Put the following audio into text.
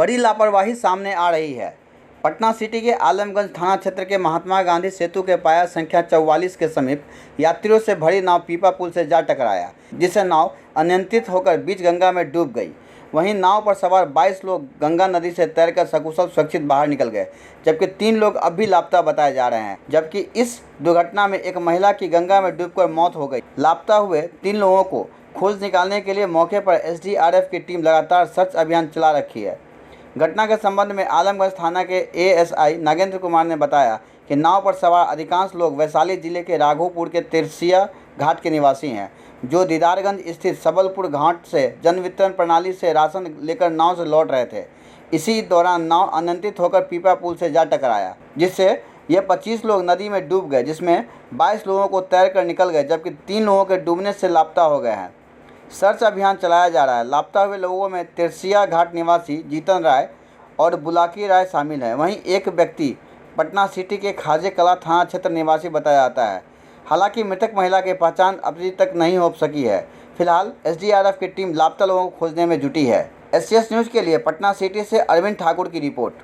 बड़ी लापरवाही सामने आ रही है। पटना सिटी के आलमगंज थाना क्षेत्र के महात्मा गांधी सेतु के पाया संख्या 44 के समीप यात्रियों से भरी नाव पीपा पुल से जा टकराया, जिससे नाव अनियंत्रित होकर बीच गंगा में डूब गई। वहीं नाव पर सवार 22 लोग गंगा नदी से तैरकर सकुशल सुरक्षित बाहर निकल गए, जबकि 3 लोग अब भी लापता बताए जा रहे हैं। जबकि इस दुर्घटना में एक महिला की गंगा में डूबकर मौत हो गई। लापता हुए 3 लोगों को खोज निकालने के लिए मौके पर एसडीआरएफ की टीम लगातार सर्च अभियान चला रखी है। घटना के संबंध में आलमगंज थाना के एएसआई नागेंद्र कुमार ने बताया कि नाव पर सवार अधिकांश लोग वैशाली जिले के राघोपुर के तिरसिया घाट के निवासी हैं, जो दीदारगंज स्थित सबलपुर घाट से जन वितरण प्रणाली से राशन लेकर नाव से लौट रहे थे। इसी दौरान नाव अनियंत्रित होकर पीपा पुल से जा टकराया, जिससे ये 25 लोग नदी में डूब गए, जिसमें 22 लोगों को तैरकर निकल गए, जबकि 3 लोगों के डूबने से लापता हो गए हैं। सर्च अभियान चलाया जा रहा है। लापता हुए लोगों में तिरसिया घाट निवासी जीतन राय और बुलाकी राय शामिल है। वहीं एक व्यक्ति पटना सिटी के खाजे कला थाना क्षेत्र निवासी बताया जाता है। हालांकि मृतक महिला की पहचान अभी तक नहीं हो सकी है। फिलहाल एसडीआरएफ की टीम लापता लोगों को खोजने में जुटी है। एससीएस न्यूज़ के लिए पटना सिटी से अरविंद ठाकुर की रिपोर्ट।